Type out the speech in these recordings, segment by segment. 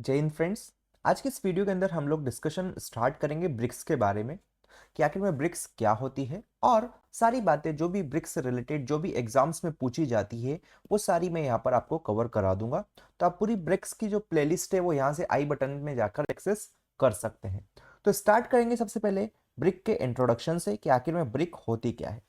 जय हिंद फ्रेंड्स। आज के इस वीडियो के अंदर हम लोग डिस्कशन स्टार्ट करेंगे ब्रिक्स के बारे में कि आखिर में ब्रिक्स क्या होती है और सारी बातें जो भी ब्रिक्स से रिलेटेड जो भी एग्जाम्स में पूछी जाती है वो सारी मैं यहाँ पर आपको कवर करा दूंगा। तो आप पूरी ब्रिक्स की जो प्लेलिस्ट है वो यहाँ से आई बटन में जाकर एक्सेस कर सकते हैं। तो स्टार्ट करेंगे सबसे पहले ब्रिक के इंट्रोडक्शन से कि आखिर में ब्रिक होती क्या है।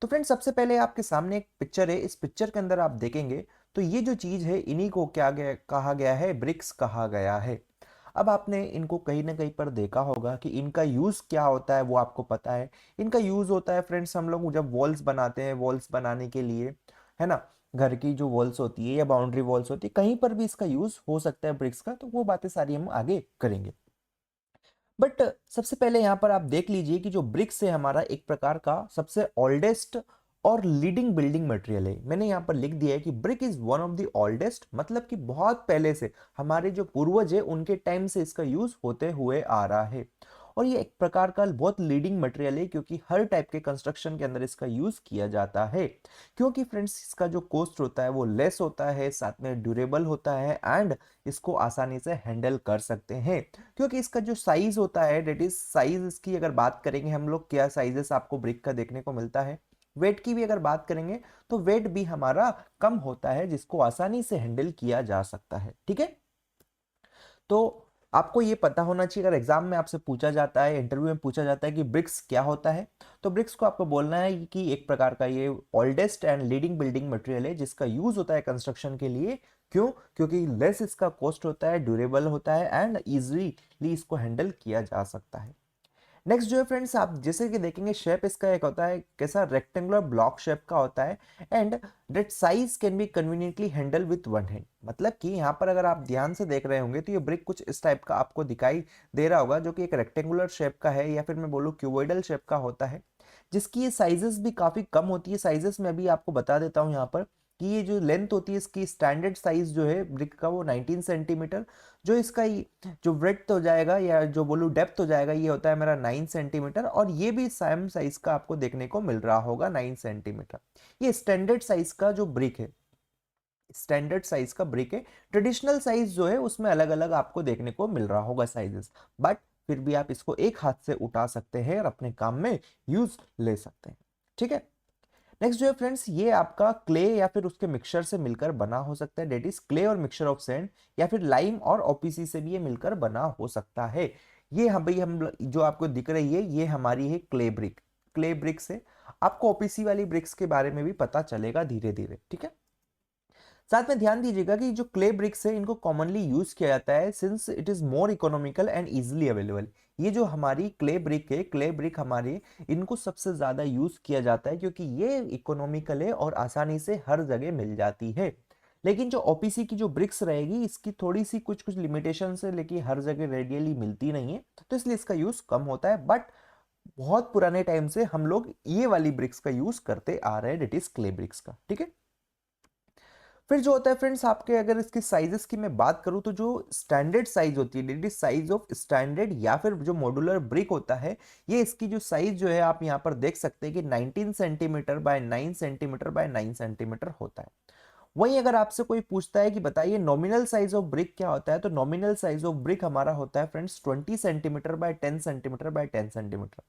तो फ्रेंड्स सबसे पहले आपके सामने एक पिक्चर है। इस पिक्चर के अंदर आप देखेंगे तो ये जो चीज है इन्हीं को कहा गया है, ब्रिक्स कहा गया है। अब आपने इनको कहीं ना कहीं पर देखा होगा कि इनका यूज क्या होता है वो आपको पता है। इनका यूज होता है फ्रेंड्स, हम लोग जब वॉल्स बनाते हैं, वॉल्स बनाने के लिए, है ना, घर की जो वॉल्स होती है या बाउंड्री वॉल्स होती है कहीं पर भी इसका यूज हो सकता है ब्रिक्स का। तो वो बातें सारी हम आगे करेंगे। बट सबसे पहले यहाँ पर आप देख लीजिए कि जो ब्रिक्स है हमारा एक प्रकार का सबसे ओल्डेस्ट और लीडिंग बिल्डिंग मटेरियल है। मैंने यहाँ पर लिख दिया है कि brick is one of the oldest, मतलब कि बहुत पहले से हमारे जो पूर्वज है उनके टाइम से इसका यूज होते हुए आ रहा है। और ये एक प्रकार का बहुत लीडिंग मटेरियल है क्योंकि हर टाइप के कंस्ट्रक्शन के अंदर इसका यूज किया जाता है। क्योंकि फ्रेंड्स इसका जो कॉस्ट होता है वो लेस होता है, साथ में ड्यूरेबल होता है एंड इसको आसानी से हैंडल कर सकते हैं। क्योंकि इसका जो साइज होता है, डेट इज साइज, इसकी अगर बात करेंगे हम लोग क्या साइजेस आपको ब्रिक का देखने को मिलता है। वेट की भी अगर बात करेंगे तो वेट भी हमारा कम होता है जिसको आसानी से हैंडल किया जा सकता है। ठीक है, तो आपको ये पता होना चाहिए, अगर एग्जाम में आपसे पूछा जाता है, इंटरव्यू में पूछा जाता है कि ब्रिक्स क्या होता है, तो ब्रिक्स को आपको बोलना है कि एक प्रकार का ये oldest and leading building material है जिसका यूज होता है कंस्ट्रक्शन के लिए। क्यों? क्योंकि लेस इसका कॉस्ट होता है, ड्यूरेबल होता है एंड इजीली इसको हैंडल किया जा सकता है। नेक्स्ट जो है फ्रेंड्स, आप जैसे कि देखेंगे शेप इसका एक होता है कैसा, रेक्टेंगुलर ब्लॉक शेप का होता है and that size can be conveniently handle with one hand. मतलब कि यहाँ पर अगर आप ध्यान से देख रहे होंगे तो ये ब्रिक कुछ इस टाइप का आपको दिखाई दे रहा होगा जो कि एक रेक्टेंगुलर शेप का है या फिर मैं बोलूँ क्यूबॉइडल शेप का होता है, जिसकी ये साइजेस भी काफी कम होती है। साइजेस में अभी आपको बता देता हूँ यहाँ पर कि ये जो लेंथ होती है इसकी स्टैंडर्ड साइज जो है ब्रिक का वो 19 सेंटीमीटर, जो इसका जो ब्रेड्थ हो जाएगा या जो बोलूँ डेप्थ हो जाएगा ये होता है मेरा 9 सेंटीमीटर, और ये भी सेम साइज का आपको देखने को मिल रहा होगा 9 सेंटीमीटर। ये स्टैंडर्ड साइज का जो ब्रिक है, स्टैंडर्ड साइज का ब्रिक है। ट्रेडिशनल साइज जो है उसमें अलग अलग आपको देखने को मिल रहा होगा साइजेस, बट फिर भी आप इसको एक हाथ से उठा सकते हैं और अपने काम में यूज ले सकते हैं। ठीक है, नेक्स्ट जो है फ्रेंड्स, ये आपका क्ले या फिर उसके मिक्सचर से मिलकर बना हो सकता है, डेट इज क्ले और मिक्सचर ऑफ सैंड, या फिर लाइम और ओपीसी से भी ये मिलकर बना हो सकता है। ये हम भाई हम जो आपको दिख रही है ये हमारी है क्ले ब्रिक। क्ले ब्रिक से आपको ओपीसी वाली ब्रिक्स के बारे में भी पता चलेगा धीरे धीरे। ठीक है, साथ में ध्यान दीजिएगा कि जो क्ले ब्रिक्स है इनको कॉमनली यूज किया जाता है since it is more economical and easily available. ये जो हमारी क्ले ब्रिक है, क्ले ब्रिक हमारे, इनको सबसे ज्यादा यूज किया जाता है क्योंकि ये इकोनॉमिकल है और आसानी से हर जगह मिल जाती है। लेकिन जो ओपीसी की जो ब्रिक्स रहेगी इसकी थोड़ी सी कुछ कुछ लिमिटेशन है, लेकिन हर जगह रेडियली मिलती नहीं है, तो इसलिए इसका यूज कम होता है। बट बहुत पुराने टाइम से हम लोग ये वाली ब्रिक्स का यूज करते आ रहे हैं, डेट इज क्ले ब्रिक्स का। ठीक है, फिर जो होता है फ्रेंड्स आपके, अगर इसकी साइजेस की मैं बात करूं तो जो स्टैंडर्ड साइज होती है, that is size of standard या फिर जो मॉड्यूलर ब्रिक होता है, ये इसकी जो साइज जो है आप यहां पर देख सकते हैं कि 19 centimetre bye 9 centimetre bye 9 centimetre होता है। वहीं अगर आपसे कोई पूछता है कि बताइए नॉमिनल साइज ऑफ ब्रिक क्या होता है, तो नॉमिनल साइज ऑफ ब्रिक हमारा होता है friends 20 centimetre by 10 centimetre by 10 centimetre.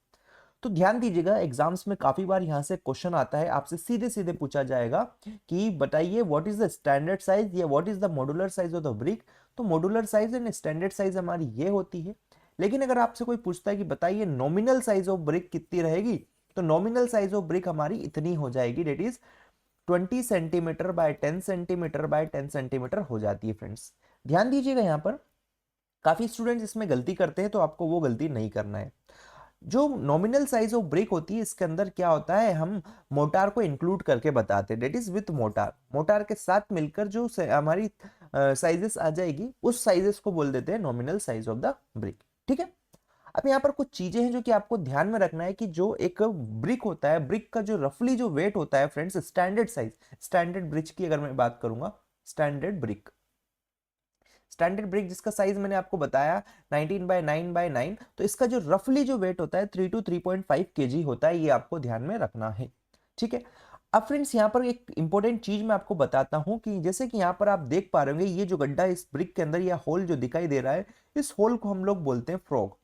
तो ध्यान दीजिएगा एग्जाम्स में काफी बार यहां से क्वेश्चन आता है, आपसे सीधे सीधे पूछा जाएगा कि बताइए what is the standard size या what is the modular size of the brick. तो modular size and standard size हमारी ये होती है। लेकिन अगर आपसे कोई पूछता है कि बताइए नॉमिनल साइज ऑफ ब्रिक कितनी रहेगी, तो नॉमिनल साइज ऑफ ब्रिक हमारी इतनी हो जाएगी, that is 20 centimetre by 10 centimetre by 10 centimetre हो जाती है फ्रेंड्स। ध्यान दीजिएगा यहाँ पर काफी स्टूडेंट्स इसमें गलती करते हैं, तो आपको वो गलती नहीं करना है। जो नॉमिनल साइज ऑफ ब्रेक होती है इसके अंदर क्या होता है, हम मोटार को इंक्लूड करके बताते हैं, that is with mortar. Mortar के साथ मिलकर जो हमारी साइजेस आ जाएगी उस साइजेस को बोल देते हैं nominal size of the brick. ठीक है, अब यहाँ पर कुछ चीजें हैं जो कि आपको ध्यान में रखना है कि जो एक ब्रिक होता है, ब्रिक का जो रफली जो वेट होता है friends, standard size, standard bridge की अगर मैं बात करूंगा, स्टैंडर्ड ब्रिक, स्टैंडर्ड ब्रिक जिसका साइज मैंने आपको बताया 19 बाय 9 बाय 9, तो इसका जो रफली जो वेट होता है 3 to 3.5 kg होता है, ये आपको ध्यान में रखना है। ठीक है, अब फ्रेंड्स यहाँ पर एक इंपॉर्टेंट चीज मैं आपको बताता हूँ कि जैसे कि यहाँ पर आप देख पा रहे होंगे ये जो गड्ढा इस ब्रिक के अंदर या होल जो दिखाई दे रहा है, इस होल को हम लोग बोलते हैं फ्रॉग।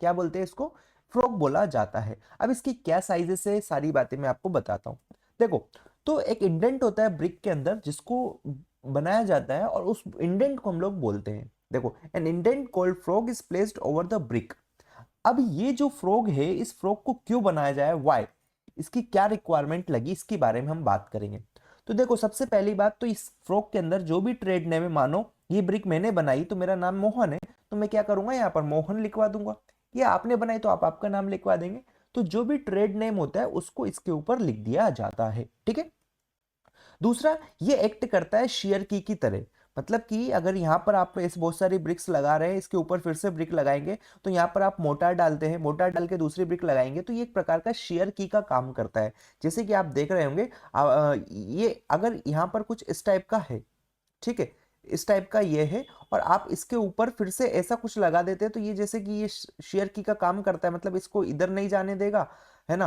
क्या बोलते हैं इसको? फ्रॉग बोला जाता है। अब इसकी क्या साइजेस है, सारी बातें मैं आपको बताता हूँ। देखो, तो एक इंडेंट होता है ब्रिक के अंदर जिसको बनाया जाता है और उस इंडेंट को हम लोग बोलते हैं। देखो, an indent called frog is placed over the brick. अब ये जो फ्रॉग है, इस फ्रॉग को क्यों बनाया जाए, व्हाई, इसकी क्या रिक्वायरमेंट लगी, इसके बारे में हम बात करेंगे। तो देखो, सबसे पहली बात तो इस फ्रॉग के अंदर जो भी ट्रेड नेम है, मानो ये ब्रिक मैंने बनाई तो मेरा नाम मोहन है, तो मैं क्या करूंगा, यहाँ पर मोहन लिखवा दूंगा। ये आपने बनाई तो आप आपका नाम लिखवा देंगे। तो जो भी ट्रेड नेम होता है उसको इसके ऊपर लिख दिया जाता है, ठीक है। दूसरा, ये एक्ट करता है शेयर की तरह। मतलब कि अगर यहाँ पर आप ऐसे बहुत सारी ब्रिक्स लगा रहे हैं, इसके ऊपर फिर से ब्रिक लगाएंगे, तो यहाँ पर आप मोटार डालते हैं, मोटार डाल के दूसरी ब्रिक लगाएंगे, तो ये एक प्रकार का शेयर की का काम करता है। जैसे कि आप देख रहे होंगे, ये अगर यहाँ पर कुछ इस टाइप का है, ठीक है, इस टाइप का ये है, और आप इसके ऊपर फिर से ऐसा कुछ लगा देते हैं, तो ये जैसे कि ये शेयर की का काम करता है, मतलब इसको इधर नहीं जाने देगा, है ना,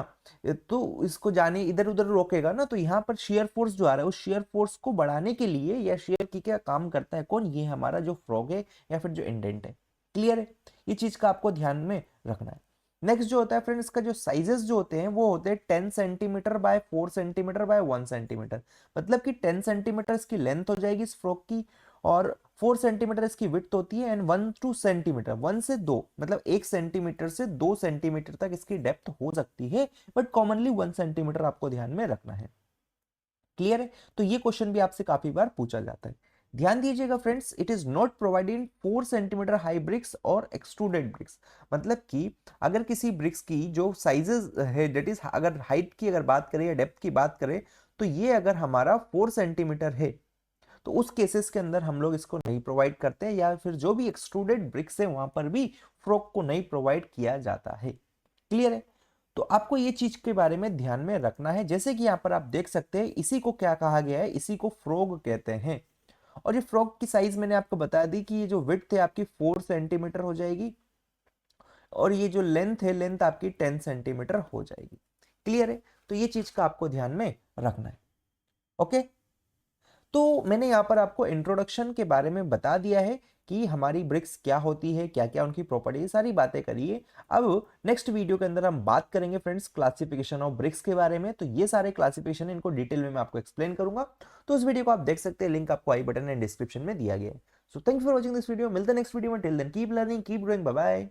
तो इसको जाने इधर उधर रोकेगा ना। तो यहाँ पर शेयर फोर्स जो आ रहा है, उस शेयर फोर्स को बढ़ाने के लिए या शेयर की का काम करता है कौन, ये हमारा जो फ्रॉग है या फिर जो इंडेंट है। क्लियर है? ये चीज का आपको ध्यान में रखना है। नेक्स्ट जो होता है फ्रेंड्स, इसका जो साइजेस जो होते हैं वो होते हैं 10 centimetre bye 4 centimetre bye 1 centimetre. मतलब कि 10 सेंटीमीटर इसकी लेंथ हो जाएगी इस फ्रॉक की, और 4 सेंटीमीटर इसकी विड्थ होती है, एंड 1 to 2 सेंटीमीटर, 1 से 2, मतलब 1 सेंटीमीटर से 2 सेंटीमीटर तक इसकी डेप्थ हो सकती है, बट कॉमनली 1 सेंटीमीटर आपको ध्यान में रखना है। क्लियर है? तो ये क्वेश्चन भी आपसे काफी बार पूछा जाता है। ध्यान दीजिएगा friends, it is not providing 4 centimetre high bricks और एक्सट्रूडेड ब्रिक्स। मतलब कि अगर किसी ब्रिक्स की जो साइजेस है, डेट इज अगर हाइट की अगर बात करें या डेप्थ की बात करें, तो ये अगर हमारा 4 सेंटीमीटर है, तो उस केसेस के अंदर हम लोग इसको नहीं प्रोवाइड करते हैं, या फिर जो भी एक्सट्रूडेड ब्रिक्स है वहां पर भी फ्रॉक को नहीं प्रोवाइड किया जाता है। क्लियर है? तो आपको ये चीज के बारे में ध्यान में रखना है। जैसे कि यहाँ पर आप देख सकते हैं, इसी को क्या कहा गया है, इसी को फ्रॉग कहते हैं। और ये फ्रॉग की साइज मैंने आपको बता दी कि ये जो विड्थ है आपकी 4 सेंटीमीटर हो जाएगी, और ये जो लेंथ है, लेंथ आपकी 10 सेंटीमीटर हो जाएगी। क्लियर है? तो ये चीज का आपको ध्यान में रखना है। ओके, तो मैंने यहाँ पर आपको इंट्रोडक्शन के बारे में बता दिया है कि हमारी ब्रिक्स क्या होती है, क्या क्या उनकी प्रॉपर्टी है, सारी बातें करिए। अब नेक्स्ट वीडियो के अंदर हम बात करेंगे फ्रेंड्स क्लासिफिकेशन ऑफ ब्रिक्स के बारे में। तो ये सारे क्लासिफिकेशन इनको डिटेल में मैं आपको एक्सप्लेन करूंगा। तो उस वीडियो को आप देख सकते हैं, लिंक आपको आई बटन एंड डिस्क्रिप्शन में दिया गया है। So thank you for watching this video. मिलते हैं नेक्स्ट वीडियो में। Till then keep learning, keep growing, bye bye.